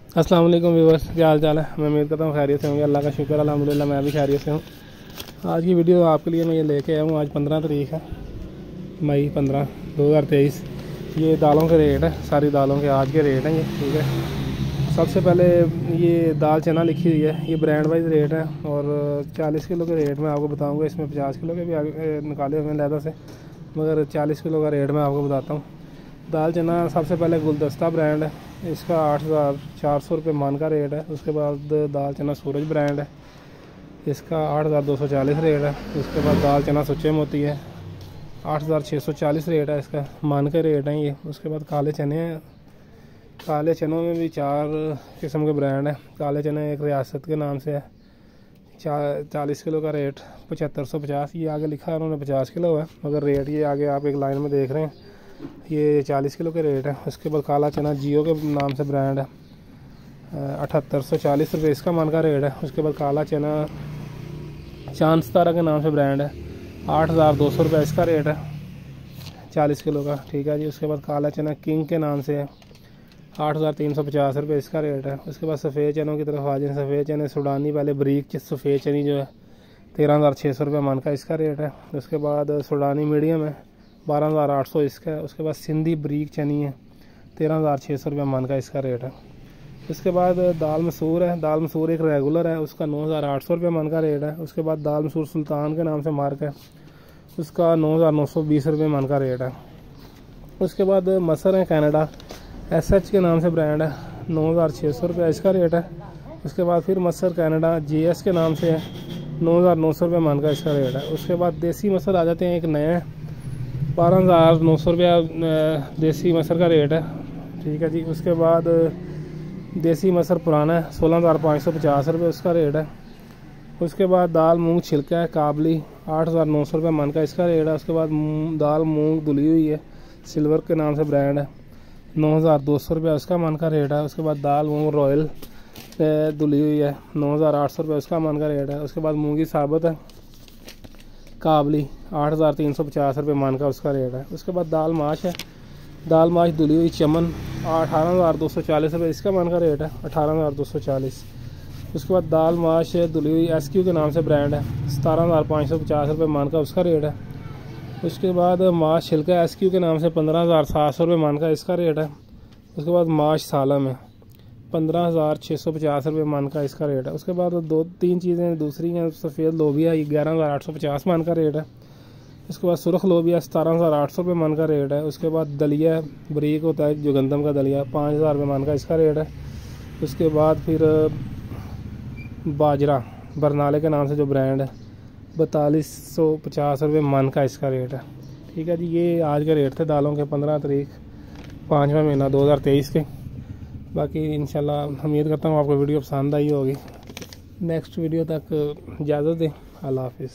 अस्सलाम वालेकुम व्यूअर्स, क्या हाल चाल है। मैं उम्मीद करता हूँ खैरियत से होंगे। अल्लाह का शुक्र अल्हम्दुलिल्लाह मैं भी खैरियत से हूँ। आज की वीडियो आपके लिए मैं ये लेके आया हूँ। आज 15 तारीख है, मई 15 2023। ये दालों के रेट है, सारी दालों के आज के रेट हैं ये, ठीक है। सबसे पहले ये दाल चना लिखी हुई है, ये ब्रांड वाइज रेट है और 40 किलो के रेट मैं आपको बताऊँगा। इसमें 50 किलो के भी आगे निकाले हुए हैं लहदा से, मगर 40 किलो का रेट मैं आपको बताता हूँ। दाल चना सबसे पहले गुलदस्ता ब्रांड है, इसका 8,400 रुपये मन का रेट है। उसके बाद दाल चना सूरज ब्रांड है, इसका 8,240 रेट है। उसके बाद दाल चना सुच्चे मोती है, 8,640 रेट है, इसका मन के रेट हैं ये। उसके बाद काले चने हैं, काले चनों में भी 4 किस्म के ब्रांड हैं। काले चने एक रियासत के नाम से है, 40 किलो का रेट 7550। ये आगे लिखा है उन्होंने 50 किलो है, मगर रेट ये आगे आप एक लाइन में देख रहे हैं, ये 40 किलो के रेट है। उसके बाद काला चना जियो के नाम से ब्रांड है, 7840 रुपये इसका मन का रेट है। उसके बाद काला चना चांद सितारा के नाम से ब्रांड है, 8,200 रुपये इसका रेट है 40 किलो का, ठीक है जी। उसके बाद काला चना किंग के नाम से है, 8,350 रुपये इसका रेट है। उसके बाद सफ़ेद चनों की तरफ आ जाए, सफ़ेद चने सुडानी वाले ब्रीक सफ़ेद चनी जो है 13,600 रुपये मन का इसका रेट है। उसके बाद सुडानी मीडियम है 12,800 इसका है। उसके बाद सिंधी ब्रीक चनी है 13,600 रुपये मन का इसका रेट है। उसके बाद दाल मसूर है, दाल मसूर एक रेगुलर है, उसका 9,800 रुपये मन का रेट है। उसके बाद दाल मसूर सुल्तान के नाम से मार्क है, उसका 9,920 रुपये मन का रेट है। उसके बाद मसर है कनाडा SH के नाम से ब्रांड है, 9,600 रुपये इसका रेट है। उसके बाद फिर मसर कनाडा JS के नाम से है, 9,900 रुपये मन का इसका रेट है। उसके बाद देसी मसर आ जाते हैं, एक नया 12,900 रुपया देसी मसर का रेट है, ठीक है जी। उसके बाद देसी मसर पुराना है, 16,550 रुपये उसका रेट है। उसके बाद दाल मूंग छिलका है काबली, 8,900 रुपये मन का इसका रेट है। उसके बाद दाल मूंग धुली हुई है, सिल्वर के नाम से ब्रांड है, 9,200 रुपये उसका मन का रेट है। उसके बाद दाल मूंग रॉयल धुली हुई है, 9,800 रुपये उसका मन का रेट है। उसके बाद मूंगी साबुत है काबली, 8,350 रुपये मन का उसका रेट है। उसके बाद दाल माश है, दाल माश धुली हुई चमन, 18,240 रुपये इसका मन का रेट है, 18,240। उसके बाद दाल माश धुली हुई SQ के नाम से ब्रांड है, 17,550 रुपये मन का उसका रेट है। उसके बाद माश छिलका SQ के नाम से 15,700 रुपये मन का इसका रेट है। उसके बाद माश सालम है, 15,650 रुपये मन का इसका रेट है। उसके बाद 2-3 चीज़ें दूसरी हैं, सफ़ेद लोबिया 11,850 मन का रेट है। उसके बाद सुरख लोबिया 17,800 रुपये मन का रेट है। उसके बाद दलिया बरीक होता है जो गंदम का दलिया, 5,000 रुपये मन का इसका रेट है। उसके बाद फिर बाजरा बरनाले के नाम से जो ब्रांड है, 4,250 रुपये मन का इसका रेट है, ठीक है जी। ये आज के रेट थे दालों के 15 तारीख 5वां महीना 2023 के। बाकी इंशाल्लाह उम्मीद करता हूँ आपको वीडियो पसंद आई होगी। नेक्स्ट वीडियो तक इजाज़त दें, अल्लाह हाफिज़।